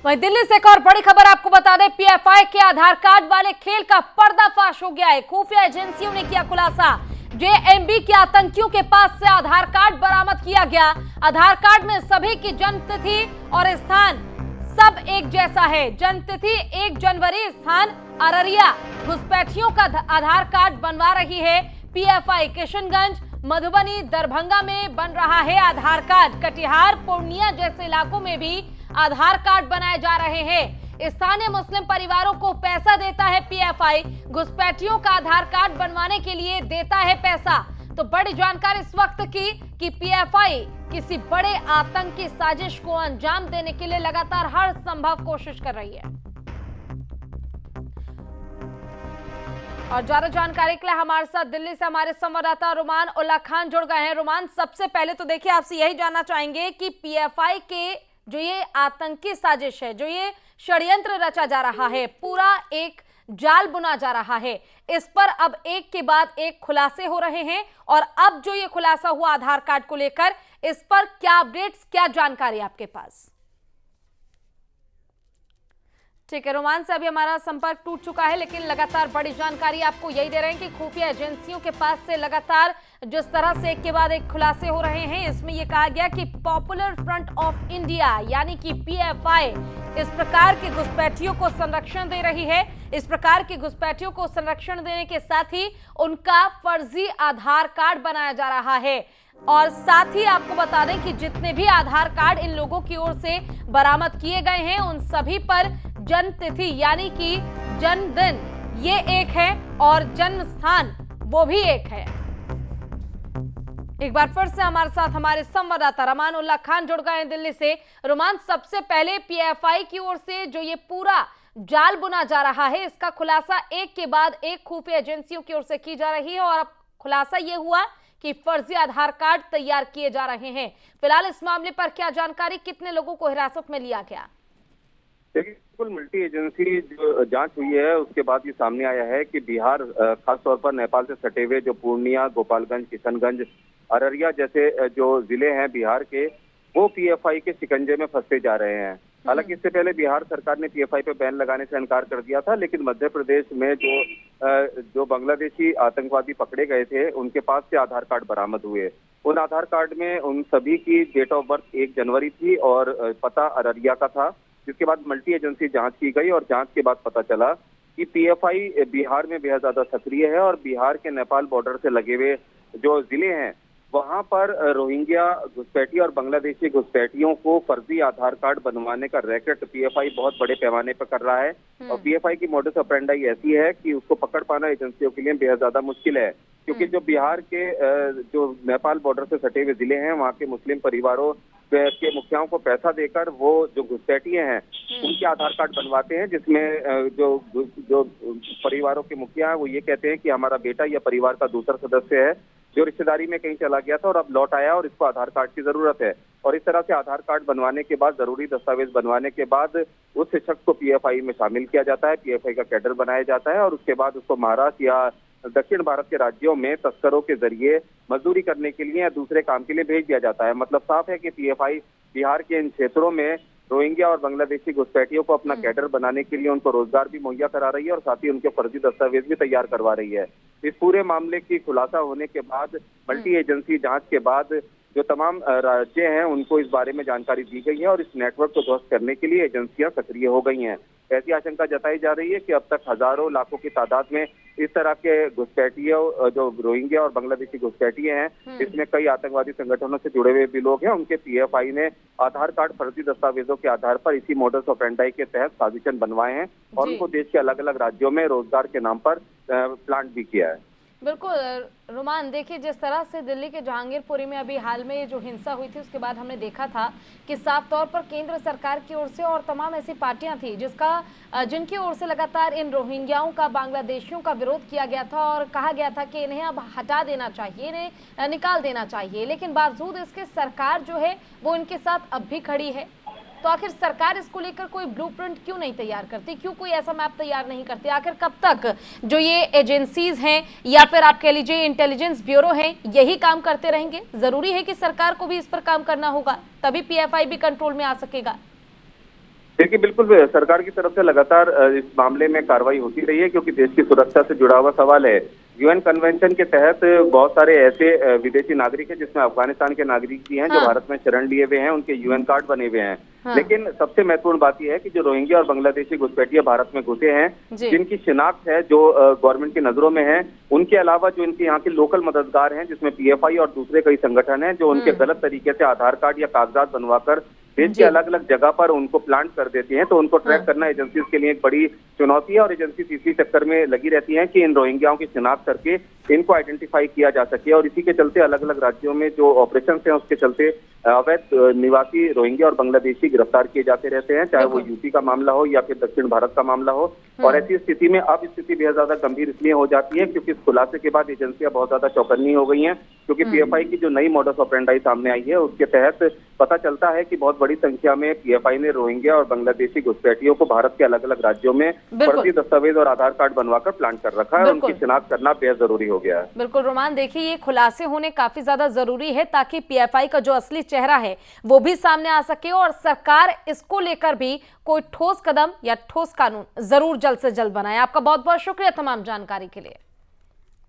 वहीं दिल्ली से एक और बड़ी खबर आपको बता दें, पीएफआई के आधार कार्ड वाले खेल का पर्दाफाश हो गया है। खुफिया एजेंसियों ने किया खुलासा। जेएमबी के आतंकियों के पास से आधार कार्ड बरामद किया गया। आधार कार्ड में सभी की जन्म तिथि और स्थान सब एक जैसा है। जन्म तिथि 1 जनवरी, स्थान अररिया। घुसपैठियों का आधार कार्ड बनवा रही है पीएफआई। किशनगंज, मधुबनी, दरभंगा में बन रहा है आधार कार्ड। कटिहार, पूर्णिया जैसे इलाकों में भी आधार कार्ड बनाए जा रहे हैं। स्थानीय मुस्लिम परिवारों को पैसा देता है पीएफआई। घुसपैठियों का आधार कार्ड बनवाने के लिए देता है पैसा। तो बड़ी जानकारी इस वक्त की कि पीएफआई किसी बड़े आतंकी साजिश को अंजाम देने के लिए लगातार हर संभव कोशिश कर रही है। और ज्यादा जानकारी के लिए हमारे साथ दिल्ली से हमारे संवाददाता रुमान उल्ला खान जुड़ गए हैं। रुमान, सबसे पहले तो देखिए आपसे यही जानना चाहेंगे कि पीएफआई के जो ये आतंकी साजिश है, जो ये षड्यंत्र रचा जा रहा है, पूरा एक जाल बुना जा रहा है, इस पर अब एक के बाद एक खुलासे हो रहे हैं। और अब जो ये खुलासा हुआ आधार कार्ड को लेकर, इस पर क्या अपडेट्स, क्या जानकारी आपके पास? ठीक है, रोमान से अभी हमारा संपर्क टूट चुका है, लेकिन लगातार बड़ी जानकारी आपको यही दे रहे हैं कि खुफिया एजेंसियों के पास से लगातार जिस तरह से एक के बाद एक खुलासे हो रहे हैं, इसमें यह कहा गया कि पॉपुलर फ्रंट ऑफ इंडिया यानी कि पीएफआई इस प्रकार के घुसपैठियों को संरक्षण दे रही है। इस प्रकार के घुसपैठियों को संरक्षण देने के साथ ही उनका फर्जी आधार कार्ड बनाया जा रहा है। और साथ ही आपको बता दें कि जितने भी आधार कार्ड इन लोगों की ओर से बरामद किए गए हैं, उन सभी पर जन्म तिथि यानी कि जन्मदिन ये एक है और जन्म स्थान वो भी एक है। एक बार फिर से हमारे साथ हमारे संवाददाता रुमान उल्ला खान जुड़ गए हैं दिल्ली से। रुमान, सबसे पहले पीएफआई की ओर से जो ये पूरा जाल बुना जा रहा है, इसका खुलासा एक के बाद एक खुफिया एजेंसियों की ओर से की जा रही है और अब खुलासा ये हुआ कि फर्जी आधार कार्ड तैयार किए जा रहे हैं। फिलहाल इस मामले पर क्या जानकारी, कितने लोगों को हिरासत में लिया गया? देखिए, बिल्कुल मल्टी एजेंसी जो जांच हुई है उसके बाद ये सामने आया है कि बिहार, खासतौर पर नेपाल से सटे हुए जो पूर्णिया, गोपालगंज, किशनगंज, अररिया जैसे जो जिले हैं बिहार के, वो पीएफआई के शिकंजे में फंसते जा रहे हैं। हालांकि इससे पहले बिहार सरकार ने पीएफआई पे बैन लगाने से इनकार कर दिया था, लेकिन मध्य प्रदेश में जो बांग्लादेशी आतंकवादी पकड़े गए थे, उनके पास से आधार कार्ड बरामद हुए। उन आधार कार्ड में उन सभी की डेट ऑफ बर्थ 1 जनवरी थी और पता अररिया का था। जिसके बाद मल्टी एजेंसी जांच की गई और जांच के बाद पता चला कि पीएफआई बिहार में बेहद ज्यादा सक्रिय है और बिहार के नेपाल बॉर्डर से लगे हुए जो जिले हैं वहां पर रोहिंग्या घुसपैठी और बांग्लादेशी घुसपैठियों को फर्जी आधार कार्ड बनवाने का रैकेट पीएफआई बहुत बड़े पैमाने पर कर रहा है। और पीएफआई की मोडस ऑपरेंडाई ऐसी है कि उसको पकड़ पाना एजेंसियों के लिए बेहद ज्यादा मुश्किल है, क्योंकि जो बिहार के जो नेपाल बॉर्डर से सटे हुए जिले हैं, वहाँ के मुस्लिम परिवारों के मुखियाओं को पैसा देकर वो जो घुसपैठिए हैं उनके आधार कार्ड बनवाते हैं, जिसमें जो परिवारों के मुखिया हैं वो ये कहते हैं कि हमारा बेटा या परिवार का दूसरा सदस्य है जो रिश्तेदारी में कहीं चला गया था और अब लौट आया और इसको आधार कार्ड की जरूरत है। और इस तरह से आधार कार्ड बनवाने के बाद, जरूरी दस्तावेज बनवाने के बाद उस शख्स को पीएफआई में शामिल किया जाता है, पीएफआई का कैडर बनाया जाता है और उसके बाद उसको महाराष्ट्र या दक्षिण भारत के राज्यों में तस्करों के जरिए मजदूरी करने के लिए या दूसरे काम के लिए भेज दिया जाता है। मतलब साफ है कि पीएफआई बिहार के इन क्षेत्रों में रोहिंग्या और बांग्लादेशी घुसपैठियों को अपना कैडर बनाने के लिए उनको रोजगार भी मुहैया करा रही है और साथ ही उनके फर्जी दस्तावेज भी तैयार करवा रही है। इस पूरे मामले की खुलासा होने के बाद मल्टी एजेंसी जांच के बाद जो तमाम राज्य हैं उनको इस बारे में जानकारी दी गई है और इस नेटवर्क को ध्वस्त करने के लिए एजेंसियां सक्रिय हो गई हैं। ऐसी आशंका जताई जा रही है कि अब तक हजारों लाखों की तादाद में इस तरह के घुसपैठियों, जो रोहिंग्या और बांग्लादेशी घुसपैठिए हैं, इसमें कई आतंकवादी संगठनों से जुड़े हुए भी लोग हैं। उनके पीएफआई ने आधार कार्ड फर्जी दस्तावेजों के आधार पर इसी मोडस ऑपरेंडाई के तहत साजिशन बनवाए हैं और उनको देश के अलग अलग राज्यों में रोजगार के नाम पर प्लांट भी किया है। बिल्कुल रुमान, देखिए जिस तरह से दिल्ली के जहांगीरपुरी में अभी हाल में जो हिंसा हुई थी, उसके बाद हमने देखा था कि साफ तौर पर केंद्र सरकार की ओर से और तमाम ऐसी पार्टियां थी जिनकी ओर से लगातार इन रोहिंग्याओं का, बांग्लादेशियों का विरोध किया गया था और कहा गया था कि इन्हें अब हटा देना चाहिए, इन्हें निकाल देना चाहिए। लेकिन बावजूद इसके सरकार जो है वो इनके साथ अब भी खड़ी है। तो आखिर सरकार इसको लेकर कोई ब्लूप्रिंट क्यों नहीं तैयार करती, क्यों कोई ऐसा मैप तैयार नहीं करती? आखिर कब तक जो ये एजेंसीज हैं या फिर आप कह लीजिए इंटेलिजेंस ब्यूरो हैं, यही काम करते रहेंगे? जरूरी है कि सरकार को भी इस पर काम करना होगा, तभी पीएफआई भी कंट्रोल में आ सकेगा। देखिए, बिल्कुल सरकार की तरफ से लगातार इस मामले में कार्रवाई होती रही है, क्योंकि देश की सुरक्षा से जुड़ा हुआ सवाल है। यूएन कन्वेंशन के तहत बहुत सारे ऐसे विदेशी नागरिक हैं, जिसमें अफगानिस्तान के नागरिक भी हैं, जो हाँ। भारत में शरण लिए हुए हैं, उनके यूएन कार्ड बने हुए हैं। हाँ। लेकिन सबसे महत्वपूर्ण बात यह है कि जो रोहिंग्या और बांग्लादेशी घुसपैठिए भारत में घुसे हैं, जी। जिनकी शिनाख्त है, जो गवर्नमेंट की नजरों में है, उनके अलावा जो इनके यहाँ के लोकल मददगार हैं, जिसमें पीएफआई और दूसरे कई संगठन हैं, जो उनके गलत तरीके से आधार कार्ड या कागजात बनवाकर देश जी। के अलग अलग जगह पर उनको प्लांट कर देती हैं, तो उनको ट्रैक हाँ। करना एजेंसीज के लिए एक बड़ी चुनौती है। और एजेंसी इसी चक्कर में लगी रहती हैं कि इन रोहिंग्याओं की शिनाख्त करके इनको आइडेंटिफाई किया जा सके। और इसी के चलते अलग अलग राज्यों में जो ऑपरेशन हैं, उसके चलते अवैध निवासी रोहिंग्या और बांग्लादेशी गिरफ्तार किए जाते रहते हैं, चाहे वो यूपी का मामला हो या फिर दक्षिण भारत का मामला हो। और ऐसी स्थिति में अब स्थिति बेहद ज्यादा गंभीर इसलिए हो जाती है क्योंकि इस खुलासे के बाद एजेंसियां बहुत ज्यादा चौकन्नी हो गई हैं, क्योंकि पीएफआई की जो नई मॉडस ऑपरेंडाई सामने आई है, उसके तहत पता चलता है कि बहुत बड़ी संख्या में पीएफआई ने रोहिंग्या और बांग्लादेशी घुसपैठियों को भारत के अलग अलग राज्यों में फर्जी दस्तावेज और आधार कार्ड बनवाकर प्लांट कर रखा है, और उनकी शिनाख्त करना बेहद जरूरी हो गया है। बिल्कुल रोमान, देखिए ये खुलासे होने काफी ज्यादा जरूरी है ताकि पीएफआई का जो असली चेहरा है वो भी सामने आ सके और सरकार इसको लेकर भी कोई ठोस कदम या ठोस कानून जरूर जल्द से जल्द बनाए। आपका बहुत बहुत शुक्रिया तमाम जानकारी के लिए।